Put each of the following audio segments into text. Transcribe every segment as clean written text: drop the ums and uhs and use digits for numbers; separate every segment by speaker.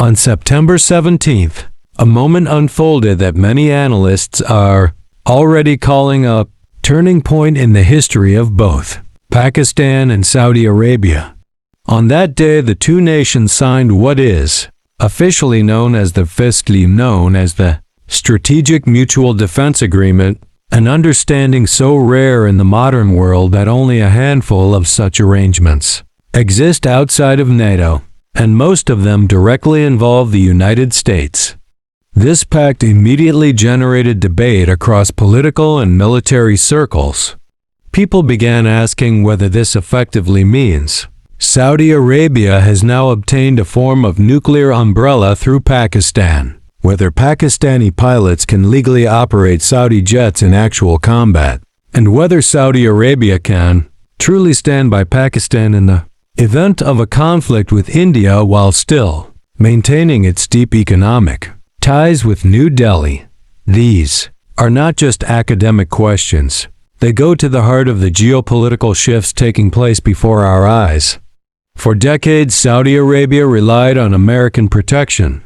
Speaker 1: On September 17th, a moment unfolded that many analysts are already calling a turning point in the history of both Pakistan and Saudi Arabia. On that day, the two nations signed what is officially known as the Strategic Mutual Defense Agreement, an understanding so rare in the modern world that only a handful of such arrangements exist outside of NATO, and most of them directly involve the United States. This pact immediately generated debate across political and military circles. People began asking whether this effectively means Saudi Arabia has now obtained a form of nuclear umbrella through Pakistan, whether Pakistani pilots can legally operate Saudi jets in actual combat, and whether Saudi Arabia can truly stand by Pakistan in the event of a conflict with India while still maintaining its deep economic ties with New Delhi. These are not just academic questions. They go to the heart of the geopolitical shifts taking place before our eyes. For decades, Saudi Arabia relied on American protection.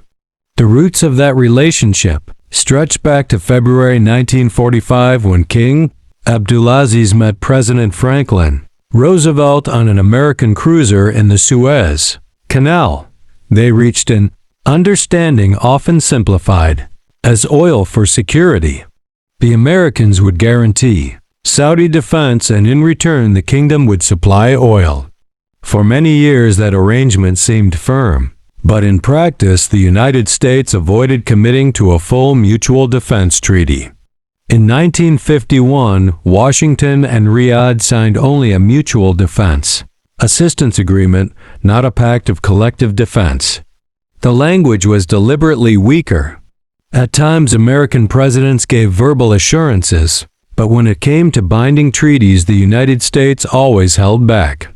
Speaker 1: The roots of that relationship stretched back to February 1945 when King Abdulaziz met President Franklin Roosevelt on an American cruiser in the Suez Canal. They reached an understanding often simplified as oil for security. The Americans would guarantee Saudi defense, and in return the kingdom would supply oil. For many years that arrangement seemed firm, but in practice the United States avoided committing to a full mutual defense treaty. In 1951, Washington and Riyadh signed only a mutual defense assistance agreement, not a pact of collective defense. The language was deliberately weaker. At times, American presidents gave verbal assurances, but when it came to binding treaties, the United States always held back.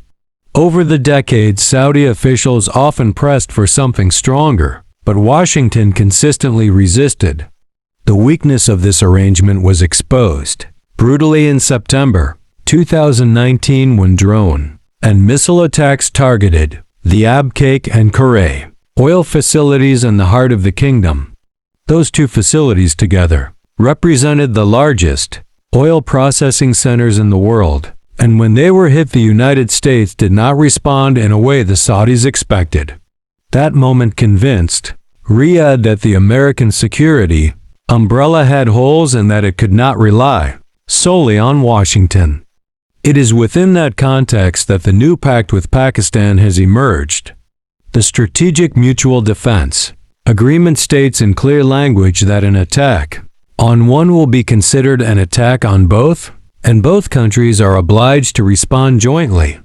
Speaker 1: Over the decades, Saudi officials often pressed for something stronger, but Washington consistently resisted. The weakness of this arrangement was exposed brutally in September 2019 when drone and missile attacks targeted the Abqaiq and Kuray oil facilities in the heart of the kingdom. Those two facilities together represented the largest oil processing centers in the world, and when they were hit, the United States did not respond in a way the Saudis expected. That moment convinced Riyadh that the American security umbrella had holes and that it could not rely solely on Washington. It is within that context that the new pact with Pakistan has emerged. The Strategic Mutual Defense Agreement states in clear language that an attack on one will be considered an attack on both, and both countries are obliged to respond jointly.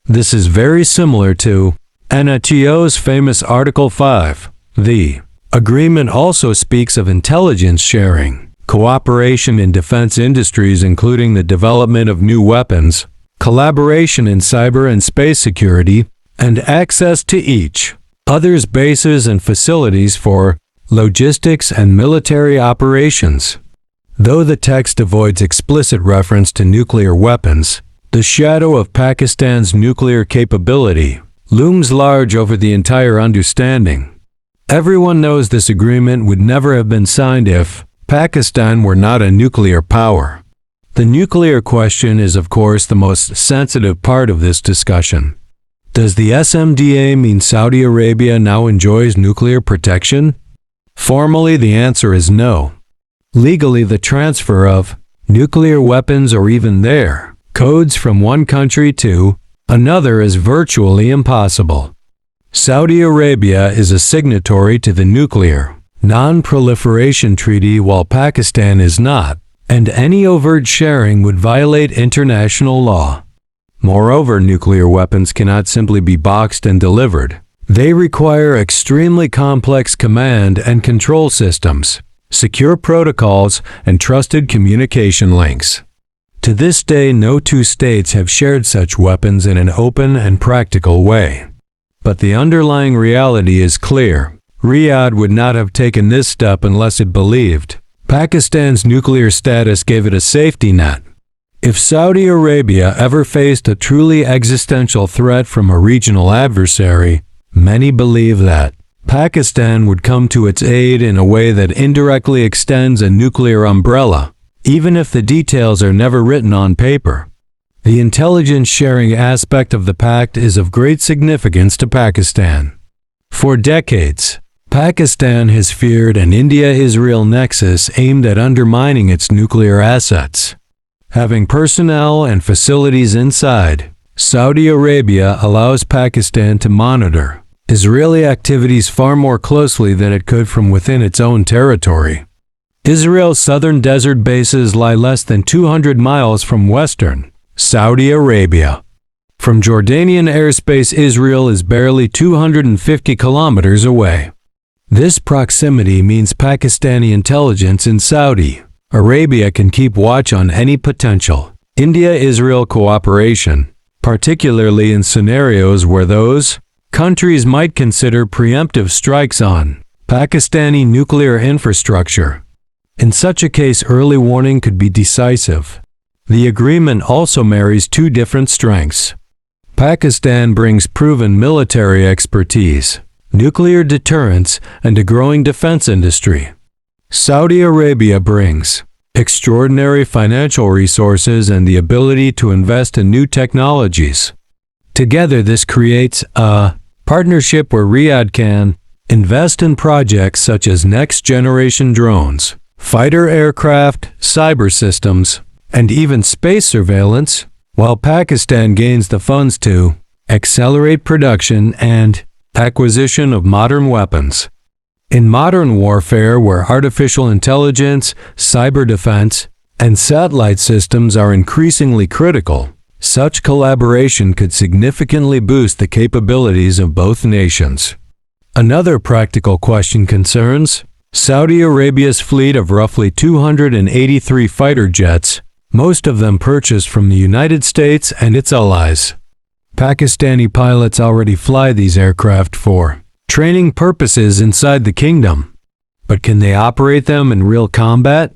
Speaker 1: This is very similar to NATO's famous Article 5. The agreement also speaks of intelligence sharing, cooperation in defense industries including the development of new weapons, collaboration in cyber and space security, and access to each other's bases and facilities for logistics and military operations. Though the text avoids explicit reference to nuclear weapons, the shadow of Pakistan's nuclear capability looms large over the entire understanding. Everyone knows this agreement would never have been signed if Pakistan were not a nuclear power. The nuclear question is, of course, the most sensitive part of this discussion. Does the SMDA mean Saudi Arabia now enjoys nuclear protection? Formally, the answer is no. Legally, the transfer of nuclear weapons or even their codes from one country to another is virtually impossible. Saudi Arabia is a signatory to the Nuclear Non-Proliferation Treaty while Pakistan is not, and any overt sharing would violate international law. Moreover, nuclear weapons cannot simply be boxed and delivered. They require extremely complex command and control systems, secure protocols, and trusted communication links. To this day, no two states have shared such weapons in an open and practical way. But the underlying reality is clear. Riyadh would not have taken this step unless it believed Pakistan's nuclear status gave it a safety net. If Saudi Arabia ever faced a truly existential threat from a regional adversary, many believe that Pakistan would come to its aid in a way that indirectly extends a nuclear umbrella, even if the details are never written on paper. The intelligence sharing aspect of the pact is of great significance to Pakistan. For decades, Pakistan has feared an India-Israel nexus aimed at undermining its nuclear assets. Having personnel and facilities inside, Saudi Arabia allows Pakistan to monitor Israeli activities far more closely than it could from within its own territory. Israel's southern desert bases lie less than 200 miles from western Saudi Arabia. From Jordanian airspace, Israel is barely 250 kilometers away. This proximity means Pakistani intelligence in Saudi Arabia can keep watch on any potential India-Israel cooperation, particularly in scenarios where those countries might consider preemptive strikes on Pakistani nuclear infrastructure. In such a case, early warning could be decisive. The agreement also marries two different strengths. Pakistan brings proven military expertise, nuclear deterrence, and a growing defense industry. Saudi Arabia brings extraordinary financial resources and the ability to invest in new technologies. Together, this creates a partnership where Riyadh can invest in projects such as next-generation drones, fighter aircraft, cyber systems, and even space surveillance, while Pakistan gains the funds to accelerate production and acquisition of modern weapons. In modern warfare, where artificial intelligence, cyber defense, and satellite systems are increasingly critical, such collaboration could significantly boost the capabilities of both nations. Another practical question concerns Saudi Arabia's fleet of roughly 283 fighter jets, most of them purchased from the United States and its allies. Pakistani pilots already fly these aircraft for training purposes inside the kingdom. But can they operate them in real combat?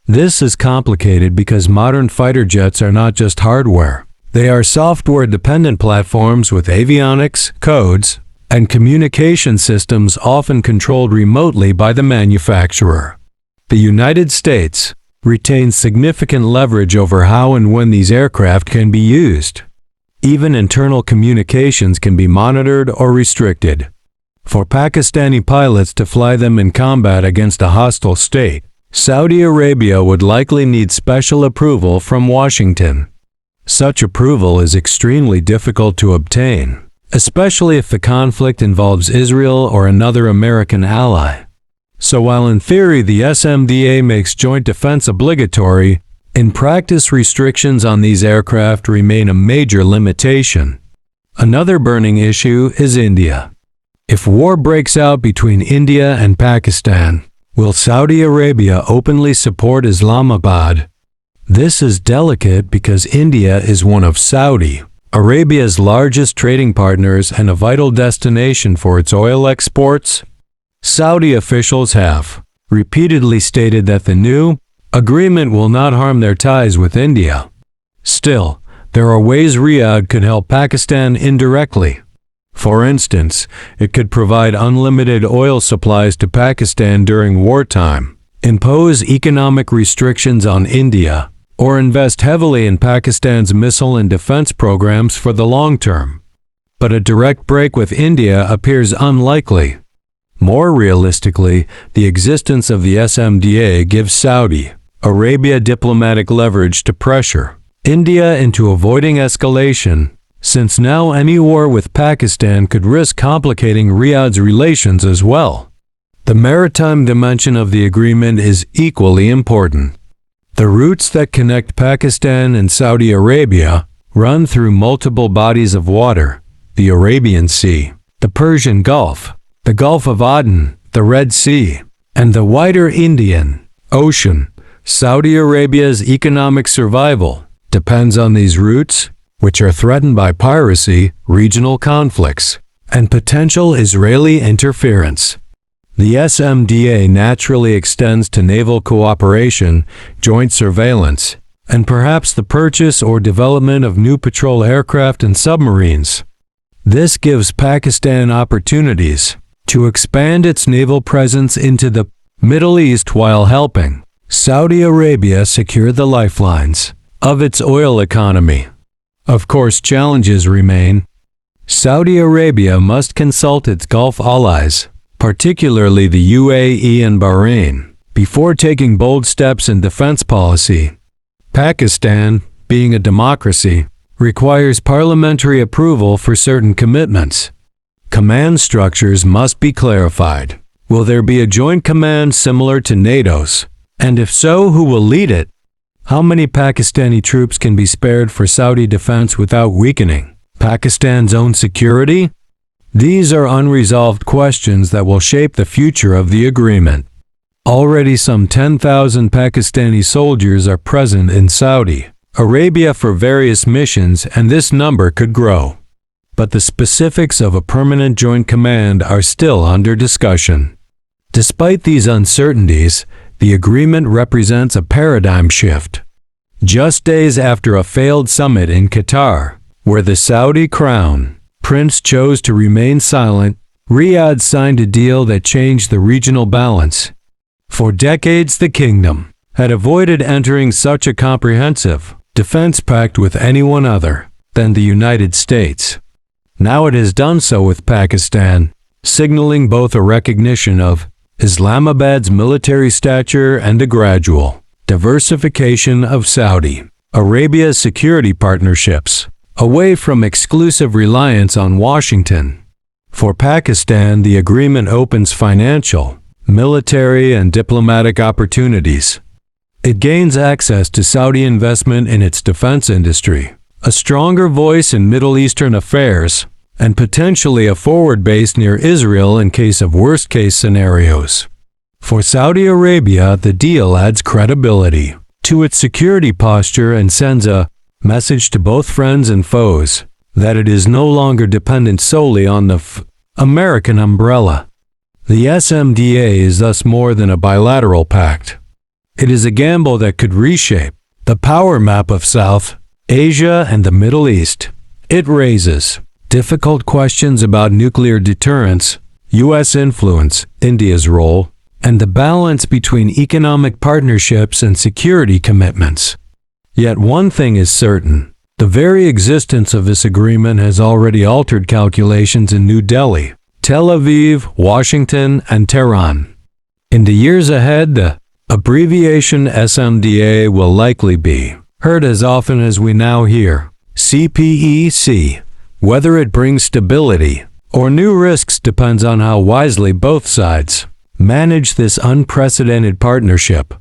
Speaker 1: This is complicated because modern fighter jets are not just hardware. They are software-dependent platforms with avionics, codes, and communication systems often controlled remotely by the manufacturer. The United States retains significant leverage over how and when these aircraft can be used. Even internal communications can be monitored or restricted. For Pakistani pilots to fly them in combat against a hostile state, Saudi Arabia would likely need special approval from Washington. Such approval is extremely difficult to obtain, especially if the conflict involves Israel or another American ally. So while in theory the SMDA makes joint defense obligatory, in practice restrictions on these aircraft remain a major limitation. Another burning issue is India. If war breaks out between India and Pakistan, will Saudi Arabia openly support Islamabad? This is delicate because India is one of Saudi Arabia's largest trading partners and a vital destination for its oil exports. Saudi officials have repeatedly stated that the new agreement will not harm their ties with India. Still, there are ways Riyadh could help Pakistan indirectly. For instance, it could provide unlimited oil supplies to Pakistan during wartime, impose economic restrictions on India, or invest heavily in Pakistan's missile and defense programs for the long term. But a direct break with India appears unlikely. More realistically, the existence of the SMDA gives Saudi Arabia diplomatic leverage to pressure India into avoiding escalation, since now any war with Pakistan could risk complicating Riyadh's relations as well. The maritime dimension of the agreement is equally important. The routes that connect Pakistan and Saudi Arabia run through multiple bodies of water: the Arabian Sea, the Persian Gulf, the Gulf of Aden, the Red Sea, and the wider Indian Ocean. Saudi Arabia's economic survival depends on these routes, which are threatened by piracy, regional conflicts, and potential Israeli interference. The SMDA naturally extends to naval cooperation, joint surveillance, and perhaps the purchase or development of new patrol aircraft and submarines. This gives Pakistan opportunities to expand its naval presence into the Middle East while helping Saudi Arabia secure the lifelines of its oil economy. Of course, challenges remain. Saudi Arabia must consult its Gulf allies, particularly the UAE and Bahrain, before taking bold steps in defense policy. Pakistan, being a democracy, requires parliamentary approval for certain commitments. Command structures must be clarified. Will there be a joint command similar to NATO's? And if so, who will lead it? How many Pakistani troops can be spared for Saudi defense without weakening Pakistan's own security? These are unresolved questions that will shape the future of the agreement. Already some 10,000 Pakistani soldiers are present in Saudi Arabia for various missions, and this number could grow. But the specifics of a permanent joint command are still under discussion. Despite these uncertainties, the agreement represents a paradigm shift. Just days after a failed summit in Qatar, where the Saudi crown prince chose to remain silent, Riyadh signed a deal that changed the regional balance. For decades, the kingdom had avoided entering such a comprehensive defense pact with anyone other than the United States. Now it has done so with Pakistan, signaling both a recognition of Islamabad's military stature and a gradual diversification of Saudi Arabia's security partnerships, away from exclusive reliance on Washington. For Pakistan, the agreement opens financial, military, and diplomatic opportunities. It gains access to Saudi investment in its defense industry, a stronger voice in Middle Eastern affairs, and potentially a forward base near Israel in case of worst-case scenarios. For Saudi Arabia, the deal adds credibility to its security posture and sends a message to both friends and foes that it is no longer dependent solely on the American umbrella. The SMDA is thus more than a bilateral pact. It is a gamble that could reshape the power map of South Asia and the Middle East. It raises difficult questions about nuclear deterrence, U.S. influence, India's role, and the balance between economic partnerships and security commitments. Yet one thing is certain: the very existence of this agreement has already altered calculations in New Delhi, Tel Aviv, Washington, and Tehran. In the years ahead, the abbreviation SMDA will likely be heard as often as we now hear CPEC. Whether it brings stability or new risks depends on how wisely both sides manage this unprecedented partnership.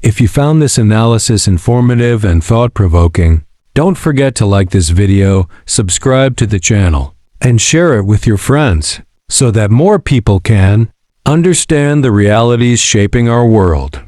Speaker 1: If you found this analysis informative and thought-provoking, don't forget to like this video, subscribe to the channel, and share it with your friends so that more people can understand the realities shaping our world.